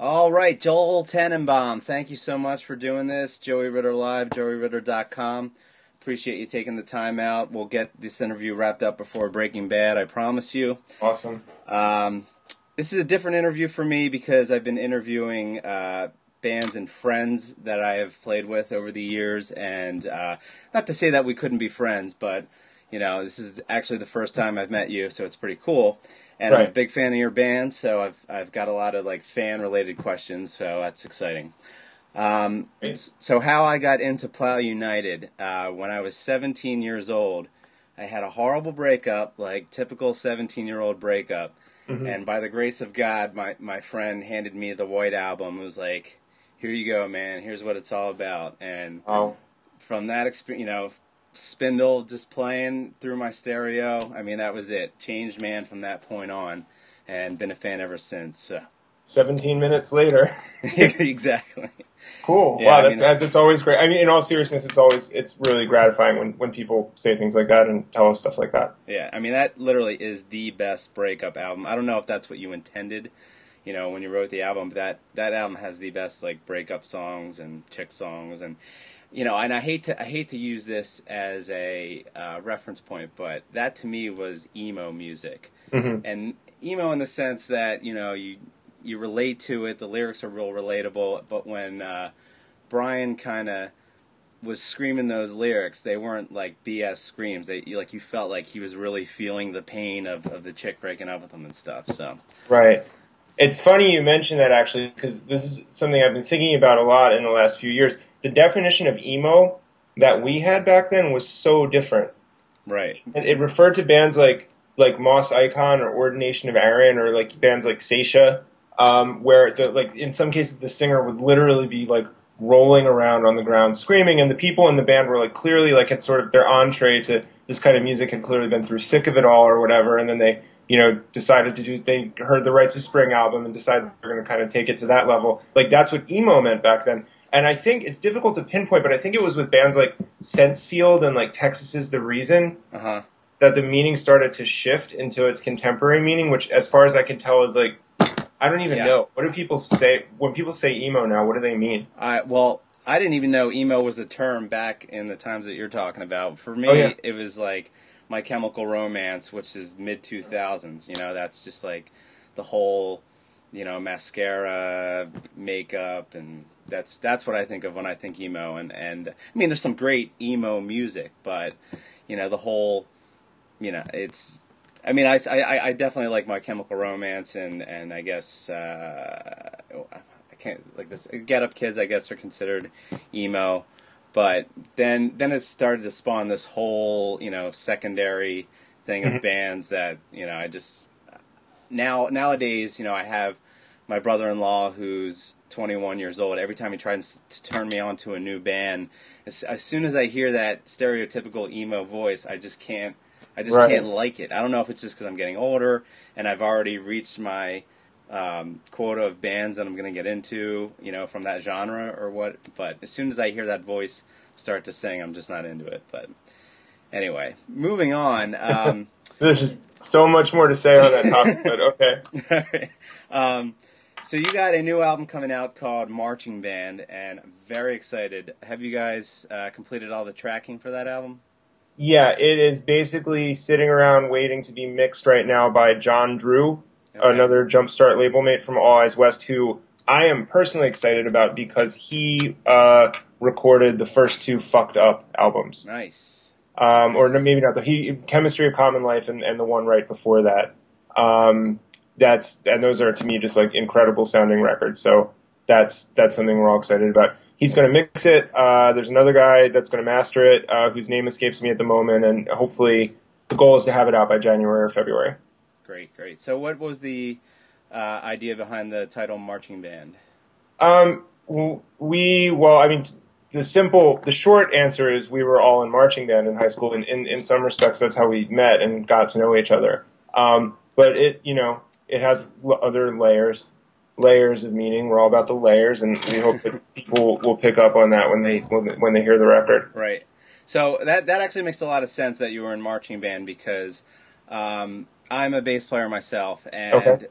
All right, Joel Tannenbaum, thank you so much for doing this. Joey Ritter Live, joeyritter.com. Appreciate you taking the time out. We'll get this interview wrapped up before Breaking Bad, I promise you. Awesome. This is a different interview for me because I've been interviewing bands and friends that I have played with over the years, and not to say that we couldn't be friends, but this is actually the first time I've met you, so it's pretty cool. And I'm a big fan of your band, so I've got a lot of fan related questions, so that's exciting. So how I got into Plow United, when I was 17 years old, I had a horrible breakup, like typical 17-year-old breakup. Mm-hmm. And by the grace of God, my friend handed me the White Album. It was like, here you go, man. Here's what it's all about. And from that experience, Spindle just playing through my stereo, I mean, that was it. Changed man from that point on, and been a fan ever since. So. 17 minutes later. Exactly. Cool. Yeah, wow, that's always great. I mean, in all seriousness, it's really gratifying when people say things like that and tell us stuff like that. Yeah, I mean, that literally is the best breakup album. I don't know if that's what you intended, when you wrote the album, but that album has the best breakup songs and chick songs, and and I hate to use this as a reference point, but that to me was emo music. Mm-hmm. And emo in the sense that you relate to it, the lyrics are real relatable, but when Brian kind of was screaming those lyrics, they weren't like BS screams. They you felt like he was really feeling the pain of the chick breaking up with him and stuff. So right. It's funny you mentioned that, actually, because this is something I've been thinking about a lot in the last few years. The definition of emo that we had back then was so different. Right. And it referred to bands like Moss Icon or Ordination of Aaron, or bands like Seisha, where in some cases the singer would literally be rolling around on the ground screaming, and the people in the band were clearly had sort of their entree to this kind of music, had clearly been through sick of it all or whatever, and then they decided they heard the Right to Spring album and decided they're going to kind of take it to that level. That's what emo meant back then. And I think it's difficult to pinpoint, but I think it was with bands like Sensefield and Texas Is the Reason that the meaning started to shift into its contemporary meaning, which, as far as I can tell, is I don't even know. What do people say when people say emo now? What do they mean? Well, I didn't even know emo was a term back in the times that you're talking about. For me, it was My Chemical Romance, which is mid-2000s. That's just the whole, mascara, makeup, and that's what I think of when I think emo. And I mean, there's some great emo music, but, the whole, it's... I mean, I definitely like My Chemical Romance, and I guess I can't this. Get Up Kids, I guess, are considered emo, but then it started to spawn this whole secondary thing of bands that I just nowadays I have my brother-in-law who's 21 years old. Every time he tries to turn me on to a new band, as soon as I hear that stereotypical emo voice, I just can't like it. I don't know if it's just because I'm getting older and I've already reached my quota of bands that I'm going to get into, from that genre or what. But as soon as I hear that voice start to sing, I'm just not into it. But anyway, moving on. There's just so much more to say on that topic, but okay. So you got a new album coming out called Marching Band, and I'm very excited. Have you guys completed all the tracking for that album? Yeah, it is basically sitting around waiting to be mixed right now by John Drew, another Jumpstart label mate from All Eyes West, who I am personally excited about because he recorded the first two Fucked Up albums. Nice. Or maybe not. Chemistry of Common Life and the one right before that. And those are, to me, just incredible sounding records. So that's something we're all excited about. He's going to mix it. There's another guy that's going to master it, whose name escapes me at the moment, and hopefully the goal is to have it out by January or February. Great. So what was the idea behind the title Marching Band? The short answer is we were all in marching band in high school, and in some respects that's how we met and got to know each other. But it has other layers of meaning. We're all about the layers, and we hope that people will pick up on that when they hear the record. Right. So that actually makes a lot of sense that you were in marching band because I'm a bass player myself, and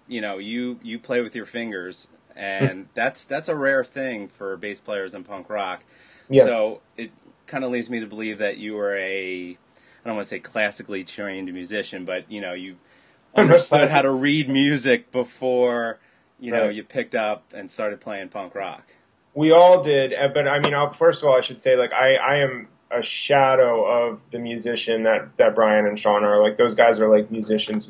you play with your fingers, and that's a rare thing for bass players in punk rock. Yeah. So it kind of leads me to believe that you were I don't want to say classically trained musician, but you understood how to read music before you picked up and started playing punk rock. We all did, but I mean, first of all, I should say, like, I am a shadow of the musician that Brian and Sean are. Like, those guys are like musicians,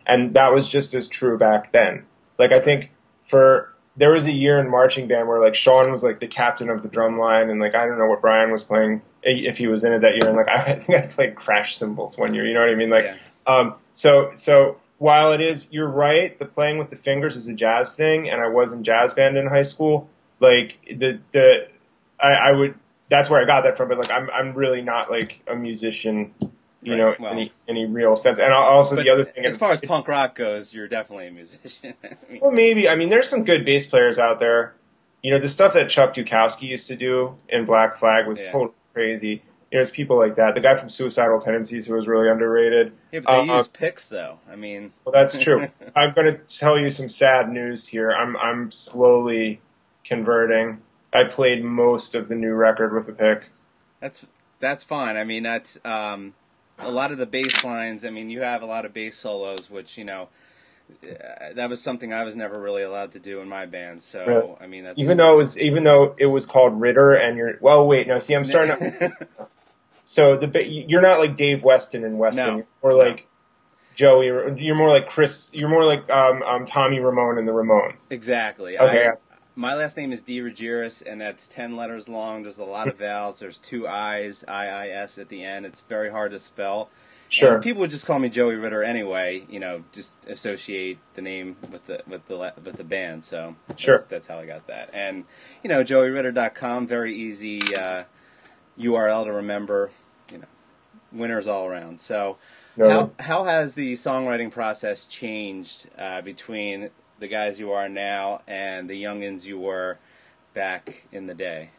and that was just as true back then. Like, I think there was a year in marching band where like Sean was like the captain of the drum line, and like I don't know what Brian was playing if he was in it that year, and like I think I played crash cymbals one year. You know what I mean? Like, so while you're right, the playing with the fingers is a jazz thing, and I was in jazz band in high school. Like I would. That's where I got that from. But like, I'm really not like a musician, any real sense. And also the other thing, as far as punk rock goes, you're definitely a musician. Well, maybe. I mean, there's some good bass players out there. The stuff that Chuck Dukowski used to do in Black Flag was totally crazy. There's people like that. The guy from Suicidal Tendencies who was really underrated. Yeah, but they use picks, though. I mean, well, that's true. I'm going to tell you some sad news here. I'm slowly converting. I played most of the new record with a pick. That's fine. I mean, that's a lot of the bass lines. I mean, you have a lot of bass solos, which that was something I was never really allowed to do in my band. So really? I mean, that's even though it was called Ritter, and I'm starting to. So you're not like Dave Weston and Weston. No, you're more like Joey. You're more like Chris. You're more like Tommy Ramone and the Ramones. Exactly. Okay. My last name is DeRogeris, and that's 10 letters long. There's a lot of vowels. There's 2 I's, I-I-S at the end. It's very hard to spell. Sure. And people would just call me Joey Ritter anyway. Just associate the name with the band. So that's how I got that. And JoeyRitter.com, very easy URL to remember. Winners all around. So how has the songwriting process changed between the guys you are now and the youngins you were back in the day?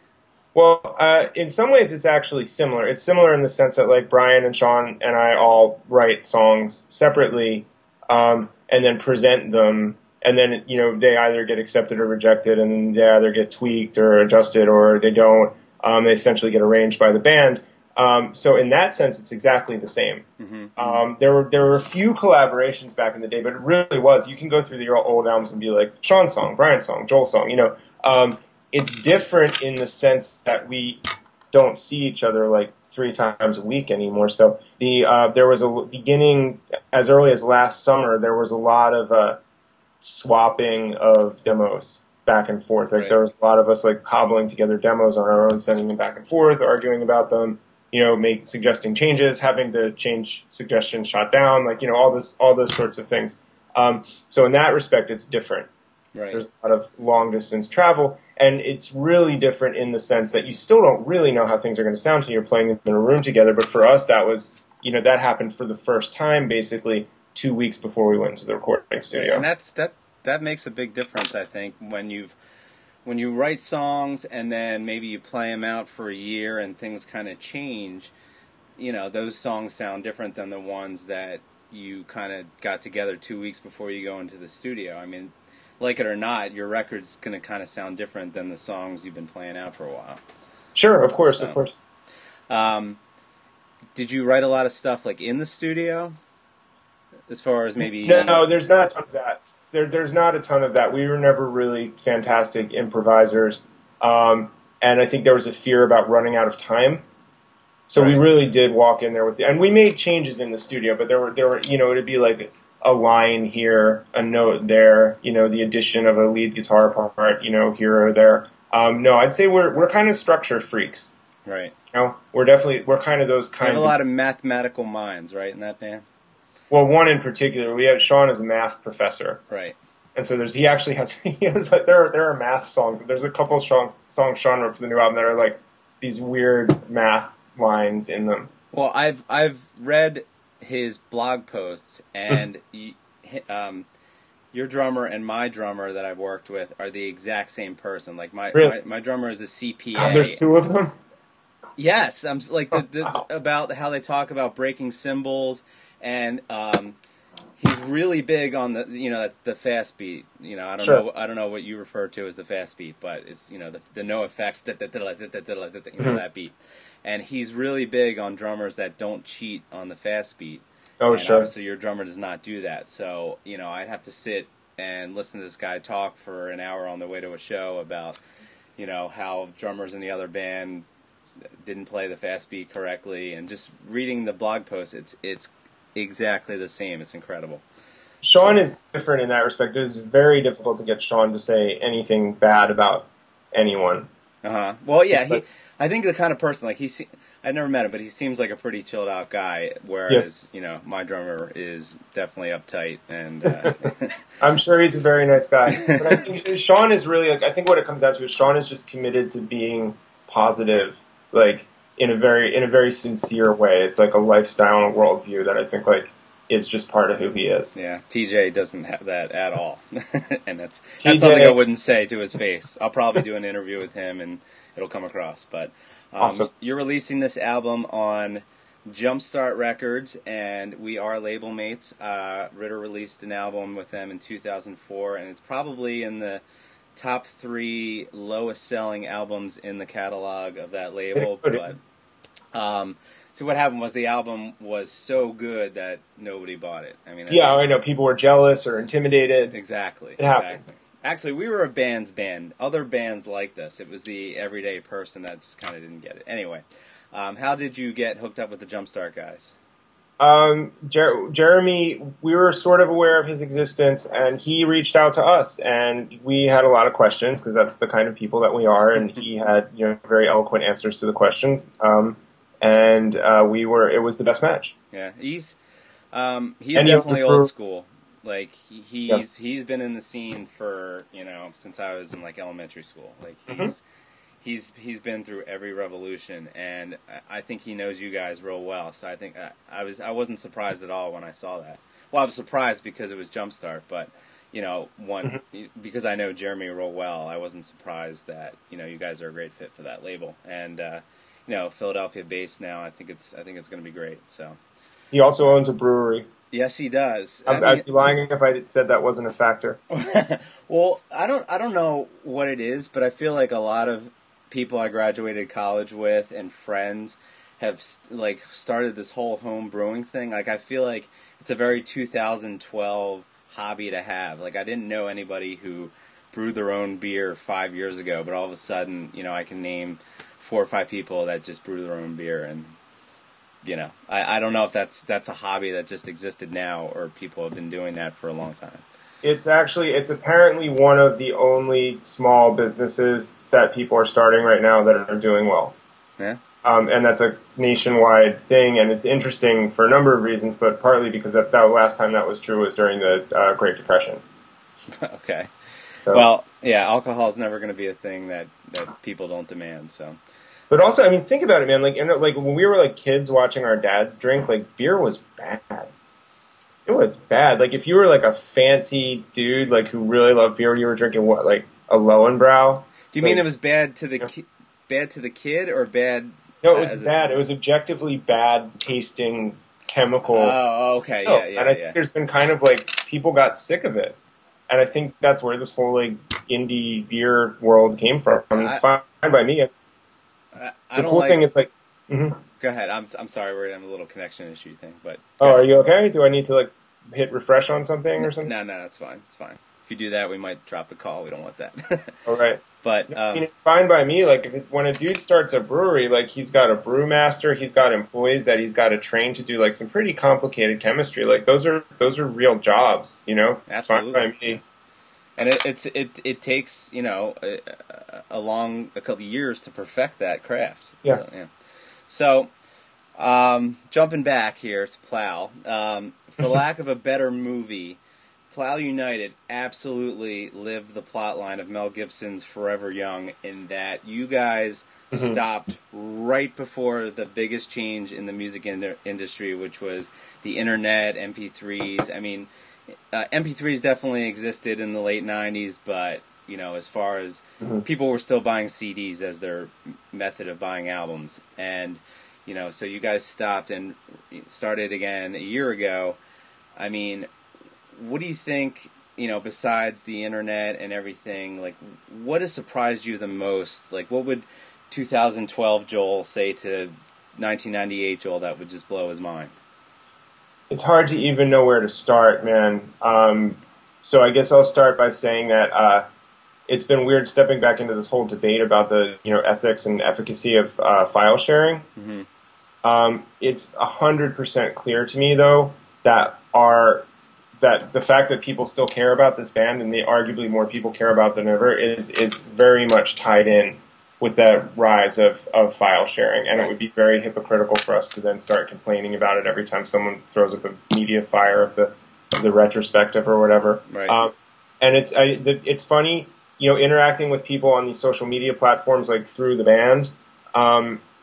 Well, in some ways it's actually similar. It's similar in the sense that like Brian and Sean and I all write songs separately and then present them, and then they either get accepted or rejected, and they either get tweaked or adjusted or they don't. They essentially get arranged by the band. So in that sense, it's exactly the same. Mm-hmm. There were a few collaborations back in the day, but it really was. You can go through the old albums and be like, Sean's song, Brian's song, Joel's song. It's different in the sense that we don't see each other like 3 times a week anymore. So there was a beginning as early as last summer. There was a lot of swapping of demos back and forth. Like there was a lot of us like cobbling together demos on our own, sending them back and forth, arguing about them. Suggesting changes, having the change suggestions shot down, like, all those sorts of things. So in that respect, it's different. Right. There's a lot of long distance travel, and it's really different in the sense that you still don't really know how things are going to sound until you're playing in a room together. But for us, that was, that happened for the first time, basically 2 weeks before we went to the recording studio. And that makes a big difference, I think, when you write songs and then maybe you play them out for a year and things kind of change, those songs sound different than the ones that you kind of got together 2 weeks before you go into the studio. I mean, like it or not, your record's going to kind of sound different than the songs you've been playing out for a while. Sure, of course. Did you write a lot of stuff like in the studio? As far as maybe... No, there's not a ton of that. There's not a ton of that. We were never really fantastic improvisers, and I think there was a fear about running out of time. So we really did walk in there and we made changes in the studio, but there were it'd be like a line here, a note there, the addition of a lead guitar part, here or there. No, I'd say we're kind of structure freaks. Right. We're kind of those kinds. You have a lot of mathematical minds, right, in that band? Well, one in particular, we have Sean as a math professor. Right. And so there are math songs. There's a couple of songs Sean wrote for the new album that are like these weird math lines in them. Well, I've read his blog posts, and your drummer and my drummer that I've worked with are the exact same person. Like my drummer is a CPA. There's 2 of them? Yes, I'm like about how they talk about breaking cymbals, and He's really big on the fast beat. Sure. I don't know what you refer to as the fast beat, but it's the no effects Mm-hmm. that beat. And he's really big on drummers that don't cheat on the fast beat. Oh, And sure. obviously your drummer does not do that. So, I'd have to sit and listen to this guy talk for an hour on the way to a show about, how drummers in the other band didn't play the fast beat correctly, and just reading the blog post, it's exactly the same. It's incredible. Sean So, is different in that respect. It is very difficult to get Sean to say anything bad about anyone. well, yeah, It's like, I think the kind of person I never met him, but he seems like a pretty chilled out guy. yeah. Whereas, my drummer is definitely uptight, and I'm sure he's a very nice guy. But I think Sean is really, like, I think what it comes down to is Sean is just committed to being positive, like, in a very sincere way. It's like a lifestyle and a worldview that I think, like, is just part of who he is. yeah, TJ doesn't have that at all, and that's TJ, nothing I wouldn't say to his face. I'll probably do an interview with him, and it'll come across. But awesome. you're releasing this album on Jumpstart Records, and we are label mates. Ritter released an album with them in 2004, and it's probably in the top 3 lowest selling albums in the catalog of that label. But so what happened was the album was so good that nobody bought it. I mean, Yeah, I know. People were jealous or intimidated. exactly. It happens. Actually, we were a band's band. Other bands liked us. It was the everyday person that just kind of didn't get it. Anyway, how did you get hooked up with the Jumpstart guys? Jeremy, we were sort of aware of his existence, and he reached out to us, and we had a lot of questions because that's the kind of people that we are, and he had very eloquent answers to the questions, and it was the best match. Yeah, he's And definitely old school. Like Yeah. he's been in the scene for since I was in like elementary school. Like he's been through every revolution, and I think he knows you guys real well. So I think I wasn't surprised at all when I saw that. Well, I was surprised because it was Jumpstart, but because I know Jeremy real well, I wasn't surprised that you guys are a great fit for that label. And Philadelphia based now, I think it's going to be great. So He also owns a brewery. yes, he does. I'd be lying if I said that wasn't a factor. Well, I don't know what it is, but I feel like a lot of people I graduated college with and friends have started this whole home brewing thing. Like I feel like it's a very 2012 hobby to have. Like I didn't know anybody who brewed their own beer 5 years ago, but all of a sudden, I can name 4 or 5 people that just brew their own beer, and I don't know if that's a hobby that just existed now or people have been doing that for a long time. It's apparently one of the only small businesses that people are starting right now that are doing well. Yeah. And that's a nationwide thing, and it's interesting for a number of reasons, but partly because that last time that was true was during the Great Depression. Okay. So, well, yeah, alcohol is never going to be a thing that people don't demand. So. But also, I mean, think about it, man. Like when we were like kids watching our dads drink, like beer was bad. It was bad. Like if you were like a fancy dude, like who really loved beer, you were drinking what, like a Lowenbrau. Do you mean it was bad to the bad to the kid or bad? No, it was bad. It was objectively bad tasting chemical. Oh, okay, yeah. And I think there's been kind of like people got sick of it, and I think that's where this whole like indie beer world came from. I mean, it's fine by me. The cool thing is like. Mm-hmm. Go ahead. I'm sorry. We're having a little connection issue thing, but. Are you okay? Do I need to like hit refresh on something or something? No, it's fine. It's fine. If you do that, we might drop the call. We don't want that. All right. But I mean, it's fine by me. Like when a dude starts a brewery, like he's got a brewmaster, he's got employees that he's got to train to do like some pretty complicated chemistry. Like those are real jobs, Absolutely. It's fine by me. And it takes a couple of years to perfect that craft. Yeah. So, jumping back here to Plow, for lack of a better movie, Plow United absolutely lived the plotline of Mel Gibson's Forever Young in that you guys stopped right before the biggest change in the music industry, which was the internet, MP3s. I mean, MP3s definitely existed in the late 90s, but as far as people were still buying CDs as their method of buying albums. And, so you guys stopped and started again a year ago. I mean, what do you think, besides the internet and everything, like, what has surprised you the most? Like, what would 2012 Joel say to 1998 Joel that would just blow his mind? It's hard to even know where to start, man. So I guess I'll start by saying that it's been weird stepping back into this whole debate about the ethics and efficacy of file sharing. Mm-hmm. It's 100% clear to me, though, that the fact that people still care about this band, and arguably more people care about than ever, is very much tied in with that rise of file sharing. And it would be very hypocritical for us to then start complaining about it every time someone throws up a media fire of the retrospective or whatever. Right. And it's funny, interacting with people on these social media platforms, like through the band.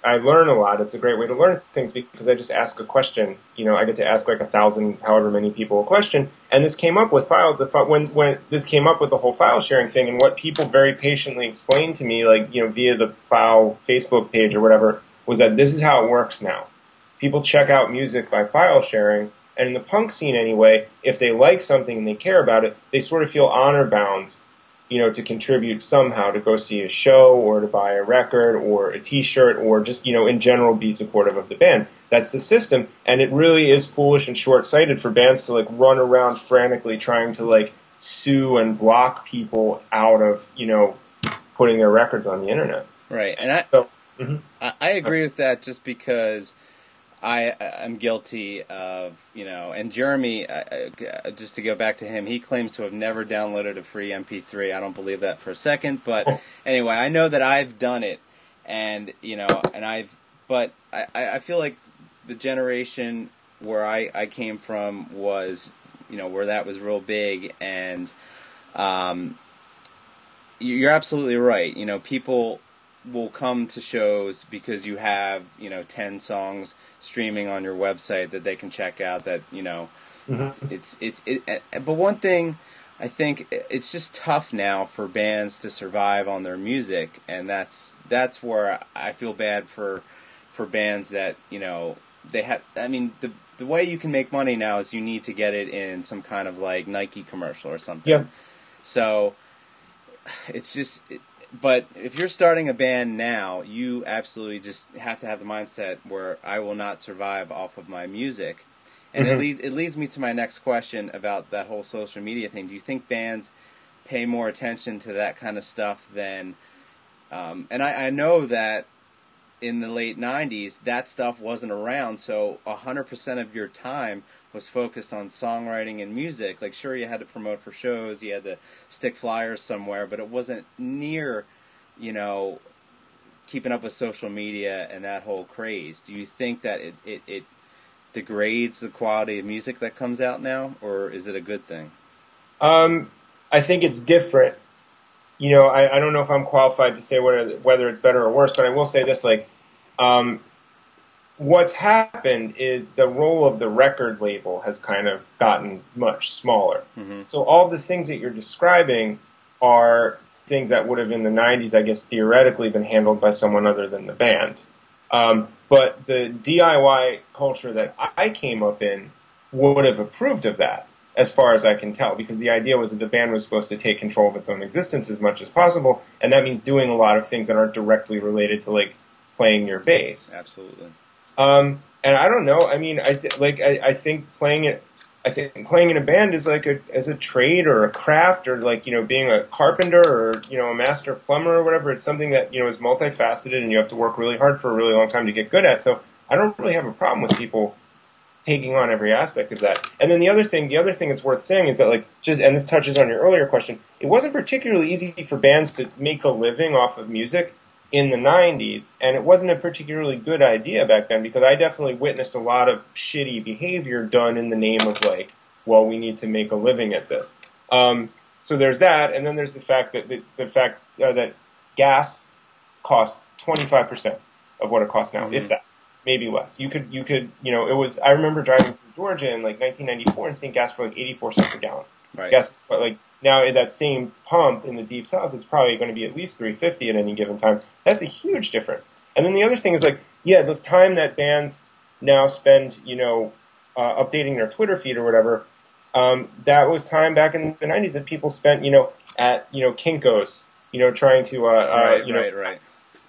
I learn a lot. It's a great way to learn things because I just ask a question. I get to ask like 1,000, however many people, a question. And this came up with when this came up with the whole file sharing thing, and what people very patiently explained to me, like via the Plow Facebook page or whatever, was that this is how it works now. People check out music by file sharing, and in the punk scene anyway, if they like something and they care about it, they sort of feel honor bound, to contribute somehow, to go see a show or to buy a record or a t-shirt or just, in general be supportive of the band. That's the system. And it really is foolish and short-sighted for bands to like run around frantically trying to like sue and block people out of, putting their records on the internet. Right. And I agree with that just because I'm guilty of, and Jeremy, just to go back to him, he claims to have never downloaded a free MP3. I don't believe that for a second, but anyway, I know that I've done it, and, but I feel like the generation where I came from was, where that was real big, and you're absolutely right. People will come to shows because you have 10 songs streaming on your website that they can check out, that but one thing, I think it's just tough now for bands to survive on their music, and that's where I feel bad for bands that they have. I mean, the way you can make money now is you need to get it in some kind of like Nike commercial or something. Yeah. So it's just. But if you're starting a band now, you absolutely just have to have the mindset where I will not survive off of my music. And it leads me to my next question about that whole social media thing. Do you think bands pay more attention to that kind of stuff than... and I know that in the late 90s, that stuff wasn't around, so 100% of your time was focused on songwriting and music. Like, sure, you had to promote for shows, you had to stick flyers somewhere, but it wasn't near, keeping up with social media and that whole craze. Do you think that it degrades the quality of music that comes out now, or is it a good thing? I think it's different. I don't know if I'm qualified to say whether it's better or worse, but I will say this, what's happened is the role of the record label has kind of gotten much smaller. Mm-hmm. So all the things that you're describing are things that would have in the 90s, I guess, theoretically been handled by someone other than the band. But the DIY culture that I came up in would have approved of that, as far as I can tell, because the idea was that the band was supposed to take control of its own existence as much as possible, and that means doing a lot of things that aren't directly related to, like, playing your bass. Absolutely. And I don't know. I mean, I think playing in a band is like as a trade or a craft, or like, being a carpenter or, a master plumber or whatever. It's something that, is multifaceted, and you have to work really hard for a really long time to get good at. So I don't really have a problem with people taking on every aspect of that. And then the other thing that's worth saying is that, like, and this touches on your earlier question, it wasn't particularly easy for bands to make a living off of music in the 90s, and it wasn't a particularly good idea back then, because I definitely witnessed a lot of shitty behavior done in the name of, like, well, we need to make a living at this. So there's that, and then there's the fact that that gas costs 25% of what it costs now, if that, maybe less. You could, it was. I remember driving through Georgia in like 1994 and seeing gas for like 84 cents a gallon. Right. Gas, but like now at that same pump in the deep south, it's probably going to be at least $3.50 at any given time. That's a huge difference. And then the other thing is, like, this time that bands now spend, updating their Twitter feed or whatever, that was time back in the 90s that people spent, at, Kinko's, trying to, Right.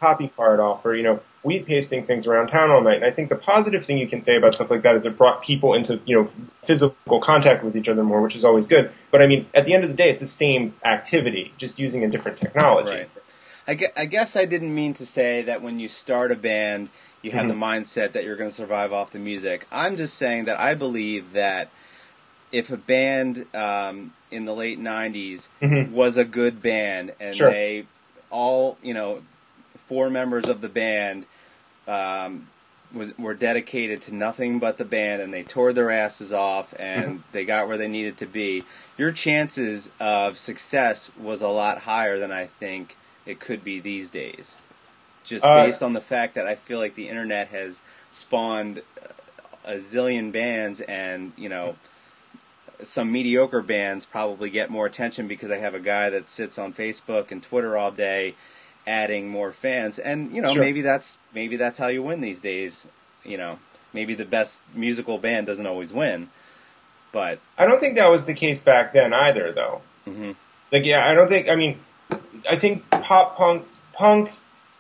copy card off or, weed pasting things around town all night. And I think the positive thing you can say about stuff like that is it brought people into, physical contact with each other more, which is always good. But I mean, at the end of the day, it's the same activity, just using a different technology. Right. I guess I didn't mean to say that when you start a band, you have the mindset that you're going to survive off the music. I'm just saying that I believe that if a band in the late 90s was a good band and they all, 4 members of the band were dedicated to nothing but the band and they tore their asses off and they got where they needed to be, your chances of success was a lot higher than I think it could be these days. Just based on the fact that I feel like the internet has spawned a zillion bands and, some mediocre bands probably get more attention because they have a guy that sits on Facebook and Twitter all day adding more fans. And, maybe that's how you win these days. Maybe the best musical band doesn't always win. But I don't think that was the case back then either, though. I think pop punk,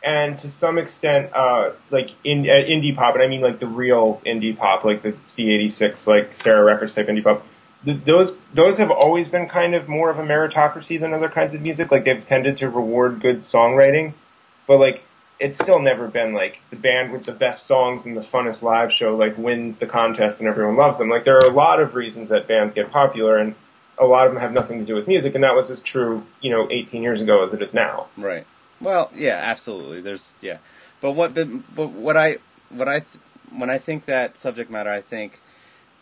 and to some extent, indie pop, and I mean like the real indie pop, like the C86, like Sarah Records type indie pop. Those have always been kind of more of a meritocracy than other kinds of music. Like they've tended to reward good songwriting, but like it's still never been like the band with the best songs and the funnest live show like wins the contest and everyone loves them. Like there are a lot of reasons that bands get popular, and a lot of them have nothing to do with music, and that was as true, 18 years ago as it is now. Right. Well, yeah, absolutely. But when I think that subject matter, I think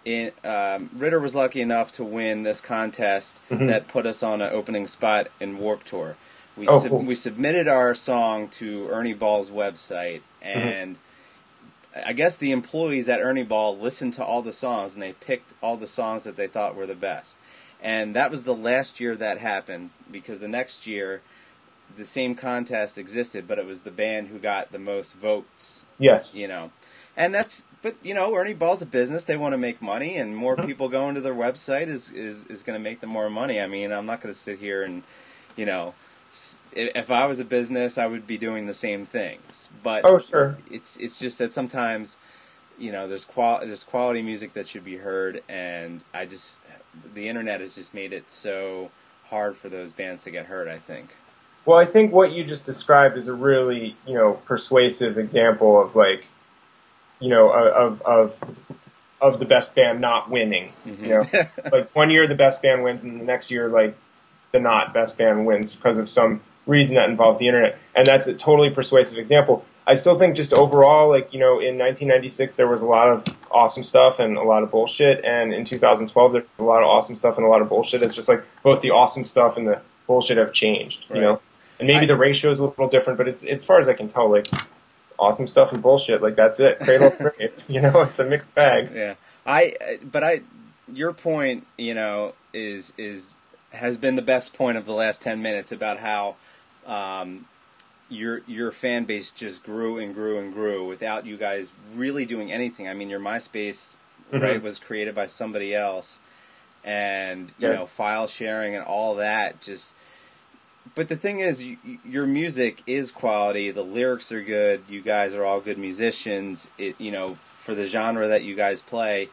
Ritter was lucky enough to win this contest that put us on an opening spot in Warped Tour. We submitted our song to Ernie Ball's website, and I guess the employees at Ernie Ball listened to all the songs, and they picked all the songs that they thought were the best. And that was the last year that happened, because the next year the same contest existed, but it was the band who got the most votes. Yes. And but Ernie Ball's a business. They want to make money, and more people going to their website is going to make them more money. I mean, I'm not going to sit here and, if I was a business, I would be doing the same things. But it's just that sometimes, there's quality music that should be heard, and the internet has just made it so hard for those bands to get heard, I think. Well, I think what you just described is a really, persuasive example of like, of the best band not winning. Like one year the best band wins, and the next year like the not best band wins because of some reason that involves the internet, and that's a totally persuasive example. I still think just overall, like, in 1996 there was a lot of awesome stuff and a lot of bullshit, and in 2012 there's a lot of awesome stuff and a lot of bullshit. It's just like both the awesome stuff and the bullshit have changed, and maybe the ratio is a little different, but it's, as far as I can tell, like awesome stuff and bullshit, like that's it. Cradle to grave, it's a mixed bag. Yeah, your point, has been the best point of the last 10 minutes about how your fan base just grew and grew and grew without you guys really doing anything. I mean, your MySpace was created by somebody else, and file sharing and all that just. But the thing is, your music is quality. The lyrics are good. You guys are all good musicians. For the genre that you guys play,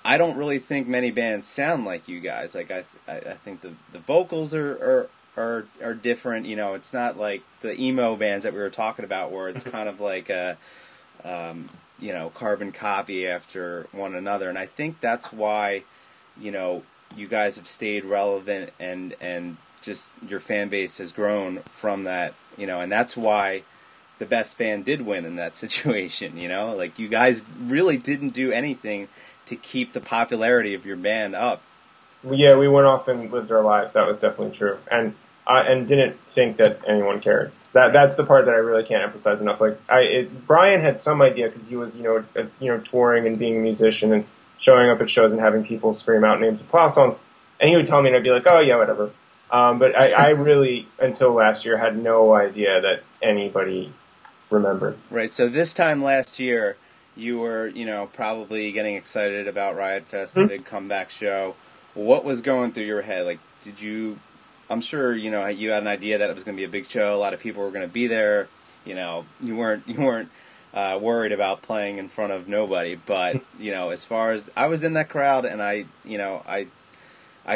I don't really think many bands sound like you guys. Like I think the vocals are different. It's not like the emo bands that we were talking about, where it's kind of like a carbon copy after one another. And I think that's why you guys have stayed relevant and just your fan base has grown from that, and that's why the best band did win in that situation, like you guys really didn't do anything to keep the popularity of your band up. Yeah, we went off and lived our lives. That was definitely true, and didn't think that anyone cared. That's the part that I really can't emphasize enough. Like Brian had some idea because he was touring and being a musician and showing up at shows and having people scream out names of Plow songs, and he would tell me, and I'd be like, oh yeah, whatever. But I really, until last year, had no idea that anybody remembered. Right. So this time last year, you were, probably getting excited about Riot Fest, the big comeback show. what was going through your head? Like, did you? I'm sure you know you had an idea that it was going to be a big show. A lot of people were going to be there. You know, you weren't worried about playing in front of nobody. But you know, as far as I was in that crowd, and I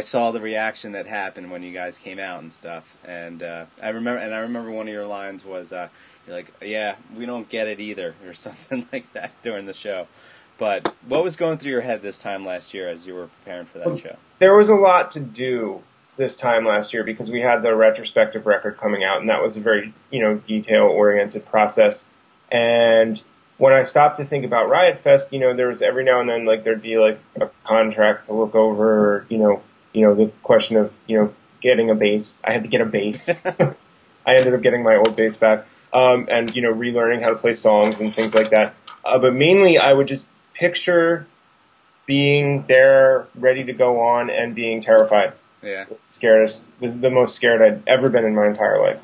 saw the reaction that happened when you guys came out and stuff. And I remember one of your lines was you're like, "Yeah, we don't get it either," or something like that during the show. But what was going through your head this time last year as you were preparing for that show? There was a lot to do this time last year because we had the retrospective record coming out, and that was a very, detail-oriented process. And when I stopped to think about Riot Fest, there was every now and then, like, there'd be, like, a contract to look over, or, the question of, getting a bass. I had to get a bass. I ended up getting my old bass back, and, relearning how to play songs and things like that. But mainly I would just picture being there, ready to go on, and being terrified. Yeah. Scared. This is the most scared I'd ever been in my entire life.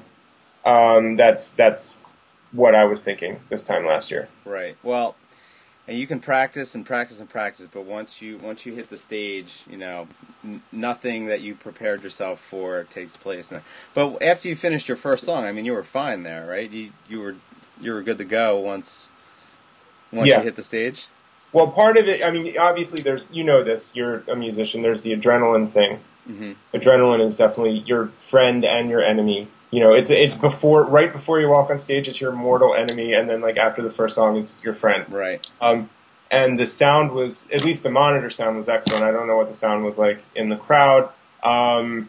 That's what I was thinking this time last year. Right. Well, and you can practice and practice and practice, but once you hit the stage, nothing that you prepared yourself for takes place. But after you finished your first song, I mean, you were fine there, right? You were good to go once you hit the stage. Well, part of it, I mean, obviously there's, this, you're a musician, there's the adrenaline thing. Mm-hmm. Adrenaline is definitely your friend and your enemy. It's right before you walk on stage, it's your mortal enemy, and then like after the first song, it's your friend. Right. And the sound was, at least the monitor sound was excellent. I don't know what the sound was like in the crowd. And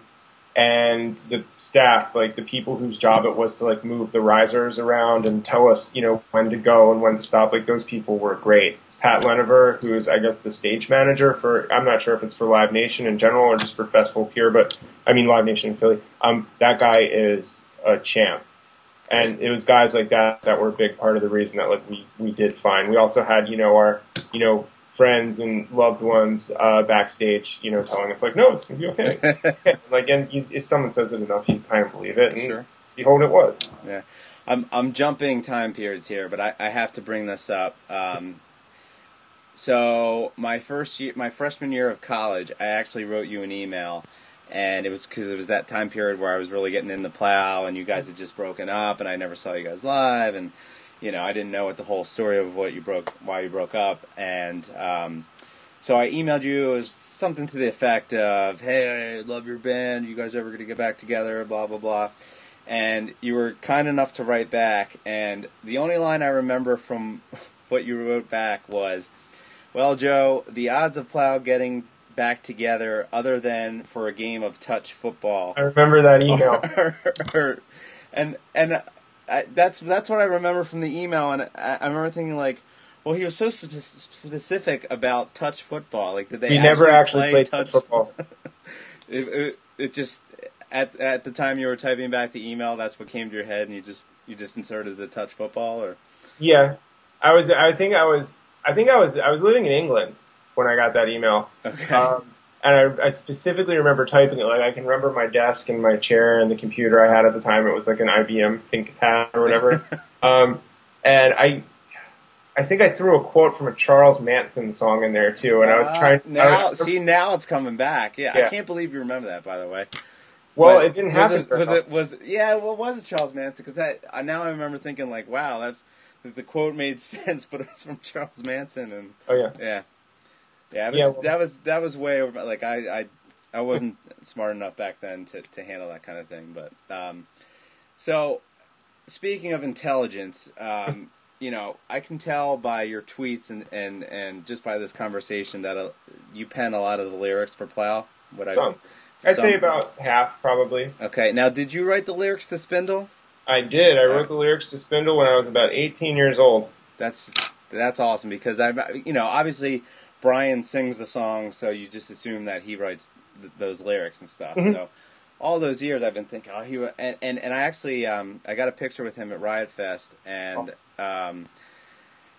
the staff, like the people whose job it was to like move the risers around and tell us, when to go and when to stop, like those people were great. Pat Leniver, who is, I guess, the stage manager for, I'm not sure if it's for Live Nation in general or just for Festival Pier, but I mean Live Nation in Philly. That guy is a champ. And it was guys like that were a big part of the reason that like we did fine. We also had, our, friends and loved ones backstage, telling us like, no, it's going to be okay. Like, and if someone says it enough, you kind of believe it. And sure. Behold, it was. Yeah. I'm jumping time periods here, but I have to bring this up. So my freshman year of college, I actually wrote you an email, and it was because it was that time period where I was really getting in the plow, and you guys had just broken up, and I never saw you guys live, and I didn't know what the whole story of why you broke up, and so I emailed you. It was something to the effect of, "Hey, I love your band. You guys ever going to get back together? Blah blah blah." And you were kind enough to write back, and the only line I remember from what you wrote back was, "Well, Joe, the odds of Plow getting back together, other than for a game of touch football." I remember that email. That's what I remember from the email, and I remember thinking like, well, he was so specific about touch football. Like, did they? We never actually played touch football. it just at the time you were typing back the email, that's what came to your head, and you just inserted the touch football, or yeah, I think I was living in England when I got that email. Okay. And I specifically remember typing it. Like, I can remember my desk and my chair and the computer I had at the time. It was like an IBM ThinkPad or whatever. And I think I threw a quote from a Charles Manson song in there too. And I was trying. Now it's coming back. Yeah, I can't believe you remember that. By the way. Well, it didn't happen. Was it Charles Manson? Because now I remember thinking like, wow, the quote made sense, but it was from Charles Manson, and that was way over. Like I wasn't smart enough back then to handle that kind of thing. But so speaking of intelligence, I can tell by your tweets and just by this conversation that you pen a lot of the lyrics for Plow. I'd say about half, probably. Okay, now did you write the lyrics to Spindle? I did. I wrote the lyrics to Spindle when I was about 18 years old. That's awesome because obviously Brian sings the song, so you just assume that he writes those lyrics and stuff. Mm-hmm. So all those years I've been thinking, and I actually I got a picture with him at Riot Fest, and awesome.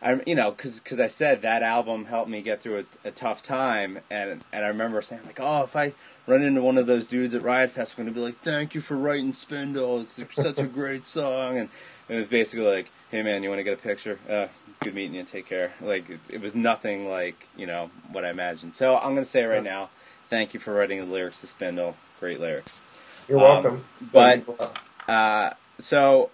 Because I said that album helped me get through a tough time, and I remember saying like, oh, if I run into one of those dudes at Riot Fest, I'm going to be like, thank you for writing Spindle, it's such a great song, and it was basically like, hey man, you want to get a picture? Good meeting you, take care. Like, it was nothing like, what I imagined. So I'm going to say right now, Thank you for writing the lyrics to Spindle. Great lyrics. You're welcome. But another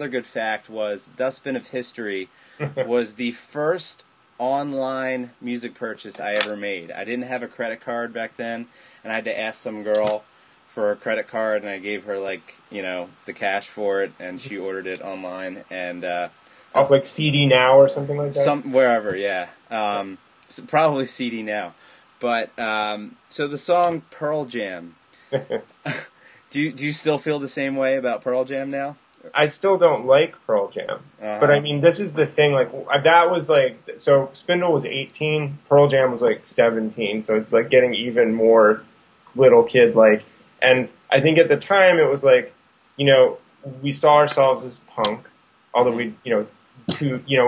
good fact was Dustbin of History was the first online music purchase I ever made. I didn't have a credit card back then, and I had to ask some girl for a credit card, and I gave her the cash for it, and she ordered it online, and off like CD Now or something like that. Wherever, yeah. So probably CD Now, but so the song Pearl Jam. Do you still feel the same way about Pearl Jam now? I still don't like Pearl Jam, but I mean, this is the thing. Like that was so Spindle was 18, Pearl Jam was 17, so it's getting even more little kid like. And I think at the time it was we saw ourselves as punk, although we a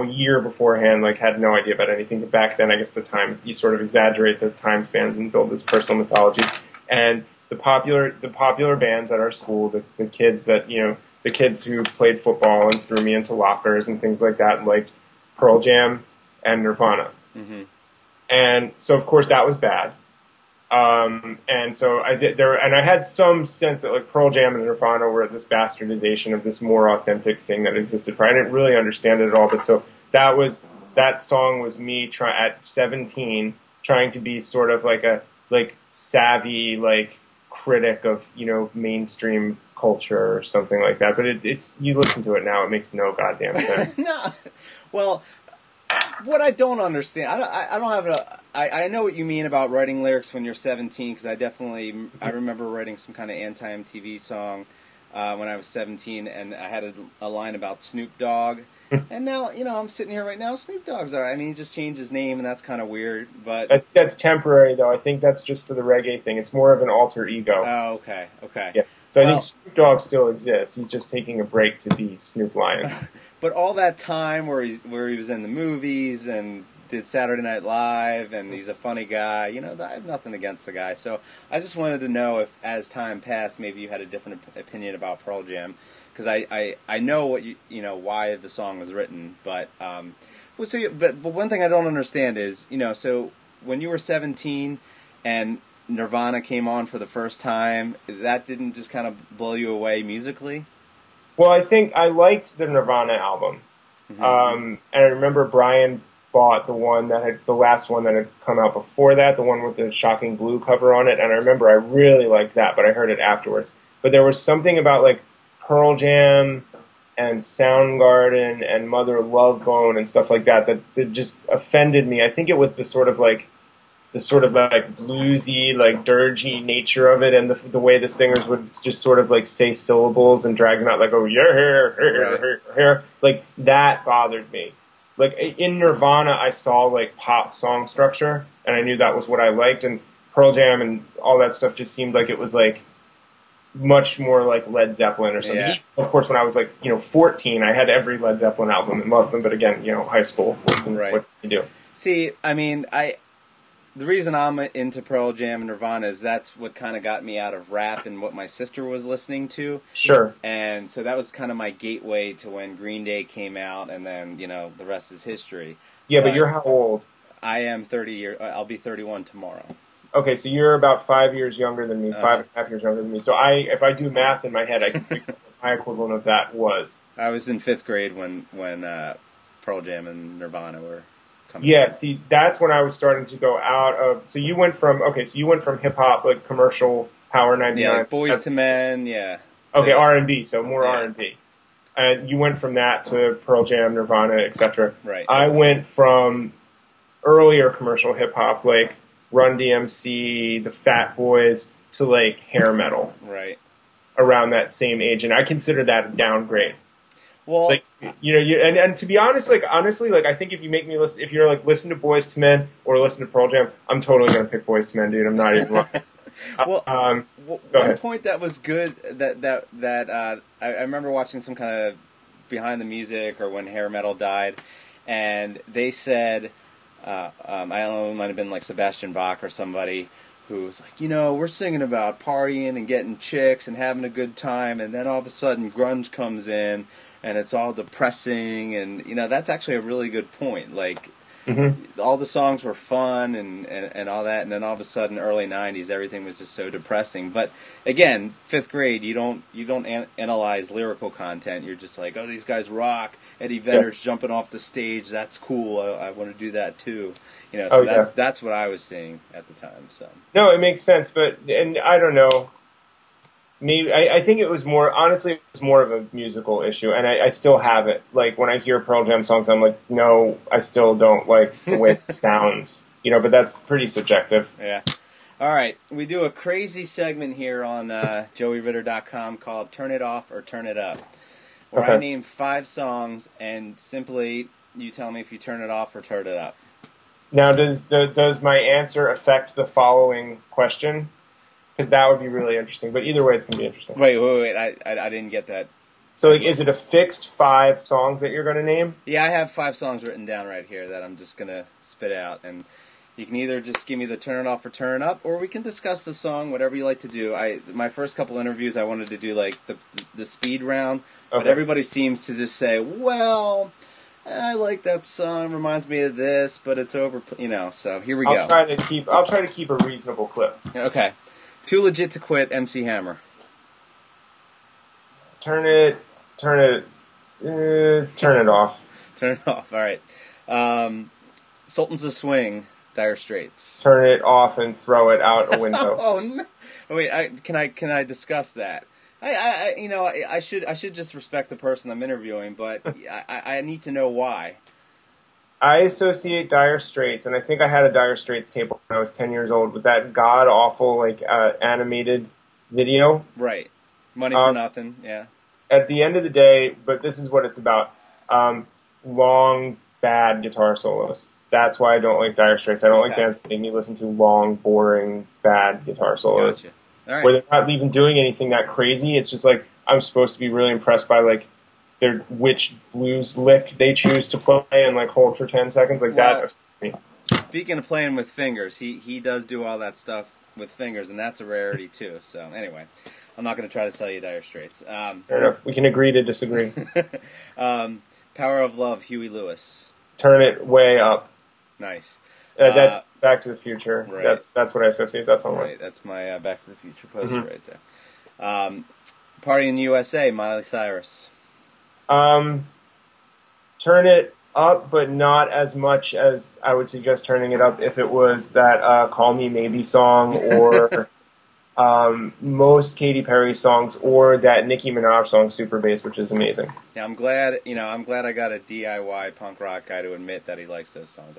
year beforehand had no idea about anything. But back then, I guess the time you sort of exaggerate the time spans and build this personal mythology. And the popular bands at our school, the kids that the kids who played football and threw me into lockers and things like that, like Pearl Jam and Nirvana. Mm-hmm. And so, of course, that was bad. And so I had some sense that Pearl Jam and Nirvana were this bastardization of this more authentic thing that existed. I didn't really understand it at all, but so that song was me at 17 trying to be sort of a savvy critic of mainstream culture or something like that. But it's you listen to it now, it makes no goddamn sense. No, well, what I don't understand, I don't have I know what you mean about writing lyrics when you're 17, because I remember writing some kind of anti-MTV song when I was 17, and I had a line about Snoop Dogg. And now, I'm sitting here right now, Snoop Dogg's alright. I mean, he just changed his name, and that's kind of weird, but... That's temporary, though. I think that's just for the reggae thing. It's more of an alter ego. Oh, okay. Yeah. So I think Snoop Dogg still exists. He's just taking a break to be Snoop Lion. But all that time where he was in the movies and did Saturday Night Live, and he's a funny guy, I have nothing against the guy. So I just wanted to know if, as time passed, maybe you had a different opinion about Pearl Jam, because I know what why the song was written, but but one thing I don't understand is so when you were 17 and Nirvana came on for the first time, that didn't just kind of blow you away musically? Well, I think I liked the Nirvana album. Mm-hmm. And I remember Brian bought the last one that had come out before that, the one with the Shocking Blue cover on it, and I remember I really liked that, but I heard it afterwards. But there was something about Pearl Jam and Soundgarden and Mother Love Bone and stuff like that just offended me. I think it was the sort of bluesy, dirgy nature of it, and the way the singers would just sort of say syllables and drag them out oh yeah, here. That bothered me. In Nirvana, I saw pop song structure, and I knew that was what I liked. And Pearl Jam and all that stuff just seemed like it was much more Led Zeppelin or something. Yeah. Of course, when I was 14, I had every Led Zeppelin album and loved them. But again, high school, what can you do? See, I mean, the reason I'm into Pearl Jam and Nirvana is that's what kind of got me out of rap and what my sister was listening to. Sure. And so that was kind of my gateway to when Green Day came out, and then, the rest is history. Yeah, but you're how old? I am 30 years. I'll be 31 tomorrow. Okay, so you're about 5 years younger than me, 5.5 years younger than me. So if I do math in my head, I can figure out what my equivalent of that was. I was in 5th grade when Pearl Jam and Nirvana were... Yeah, see, that's when I was starting to go out of... So you went from hip-hop, commercial, Power 99. Yeah, Boys to Men, yeah. Okay, R&B, so more R&B. And you went from that to Pearl Jam, Nirvana, etc. Right. I went from earlier commercial hip-hop, Run DMC, the Fat Boys, to, hair metal. Right. Around that same age, and I consider that a downgrade. Well, and to be honest, honestly, I think if you make me listen, if you're listen to Boys to Men or listen to Pearl Jam, I'm totally gonna pick Boys to Men, dude. I'm not even. Well, one point that was good that I remember watching some kind of behind the music or when hair metal died, and they said, I don't know, it might have been Sebastian Bach or somebody who was we're singing about partying and getting chicks and having a good time, and then all of a sudden grunge comes in. And it's all depressing, and that's actually a really good point. all the songs were fun and all that, and then all of a sudden, early '90s, everything was just so depressing. But again, fifth grade, you don't analyze lyrical content. You're just like, oh, these guys rock. Eddie Vedder's jumping off the stage. That's cool. I want to do that too. So that's what I was seeing at the time. So no, it makes sense, and I don't know. Maybe I think it was more, honestly, it was more of a musical issue, and I still have it. Like, when I hear Pearl Jam songs, I'm like, no, I still don't like the way it sounds, but that's pretty subjective. Yeah. All right, we do a crazy segment here on JoeyRitter.com called Turn It Off or Turn It Up, where I name 5 songs, and simply you tell me if you turn it off or turn it up. Now, does my answer affect the following question? Because that would be really interesting. But either way, it's going to be interesting. Wait. I didn't get that. So, is it a fixed 5 songs that you're going to name? Yeah, I have 5 songs written down right here that I'm just going to spit out. And you can either just give me the turn it off or turn it up, or we can discuss the song, whatever you like to do. My first couple interviews, I wanted to do like the speed round. But everybody seems to just say, well, I like that song, reminds me of this, but it's over, so here we go. I'll try to keep a reasonable clip. Okay. Too Legit to Quit, MC Hammer. Turn it off. Turn it off, all right. Sultans of Swing, Dire Straits. Turn it off and throw it out a window. Oh, no. Wait, can I discuss that? I should just respect the person I'm interviewing, but I need to know why. I associate Dire Straits, and I think I had a Dire Straits tape when I was 10 years old, with that god-awful, animated video. Right. Money for Nothing, yeah. At the end of the day, but this is what it's about, long, bad guitar solos. That's why I don't like Dire Straits. I don't like bands that make me listen to long, boring, bad guitar solos. Gotcha. All right. Where they're not even doing anything that crazy. It's just like, I'm supposed to be really impressed by, which blues lick they choose to play and hold for 10 seconds that. Speaking of playing with fingers, he does do all that stuff with fingers, and that's a rarity too. So anyway, I'm not going to try to sell you Dire Straits. Fair enough. We can agree to disagree. Power of Love, Huey Lewis. Turn it way up. Nice. That's Back to the Future. Right. That's what I associate that song with. Right. That's my Back to the Future poster right there. Party in the USA, Miley Cyrus. Turn it up, but not as much as I would suggest turning it up if it was that Call Me Maybe song, or most Katy Perry songs, or that Nicki Minaj song Super Bass, which is amazing. Yeah, I'm glad I got a DIY punk rock guy to admit that he likes those songs.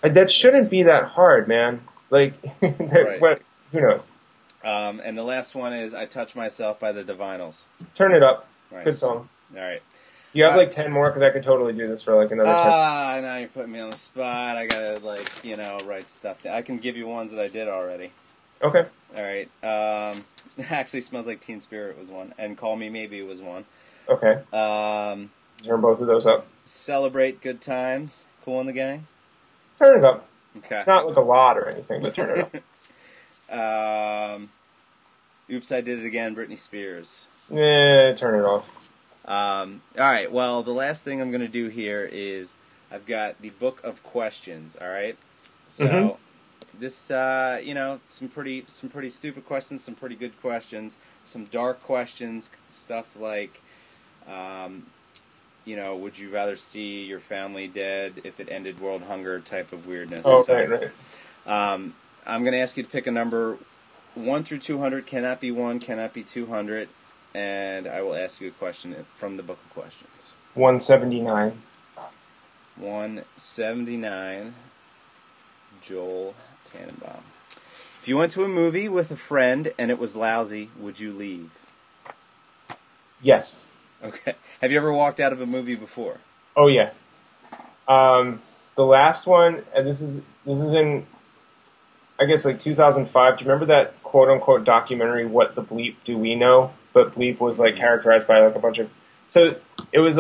That shouldn't be that hard, man. Right. Who knows? And the last one is I Touch Myself by the Divinyls. Turn it up. Nice. Good song. All right. You have 10 more, because I could totally do this for another 10. Now you're putting me on the spot. I gotta write stuff down. I can give you ones that I did already. Okay. All right. Actually, Smells Like Teen Spirit was one, and Call Me Maybe was one. Okay. Turn both of those up. Celebrate Good Times, Cool in the Gang. Turn it up. Okay. Not a lot or anything, but turn it up. Oops, I Did It Again, Britney Spears. Turn it off. All right. Well, the last thing I'm going to do here is I've got the book of questions. All right. So this, some pretty stupid questions, some pretty good questions, some dark questions, stuff like, would you rather see your family dead if it ended world hunger type of weirdness. Oh, right. I'm going to ask you to pick a number 1 through 200. Cannot be 1, cannot be 200. And I will ask you a question from the book of questions. 179. 179. Joel Tannenbaum. If you went to a movie with a friend and it was lousy, would you leave? Yes. Okay. Have you ever walked out of a movie before? Oh yeah. The last one, and this is in, I guess 2005. Do you remember that quote unquote documentary, What the Bleep Do We Know? But Bleep was characterized by a bunch of. So it was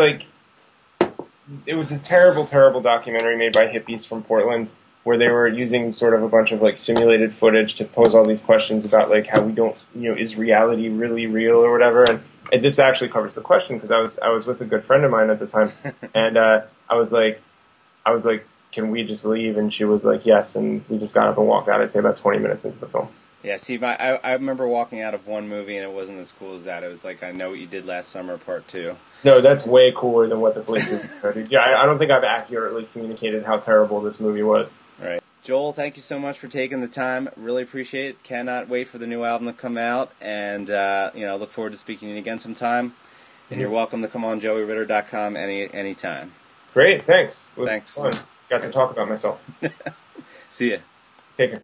this terrible, terrible documentary made by hippies from Portland, where they were using sort of a bunch of simulated footage to pose all these questions about how we don't, is reality really real or whatever. And this actually covers the question, because I was with a good friend of mine at the time, and I was like, can we just leave? And she was like, yes, and we just got up and walked out, I'd say about 20 minutes into the film. Yeah, see, I remember walking out of one movie and it wasn't as cool as that. It was like I Know What You Did Last Summer Part 2. No, that's way cooler than what the police did. Yeah, I don't think I've accurately communicated how terrible this movie was. Right. Joel, thank you so much for taking the time. Really appreciate it. Cannot wait for the new album to come out, and look forward to speaking to you again sometime. And you're welcome to come on JoeyRitter.com anytime. Great, thanks. It was Thanks. fun. Got to talk about myself. See ya. Take care.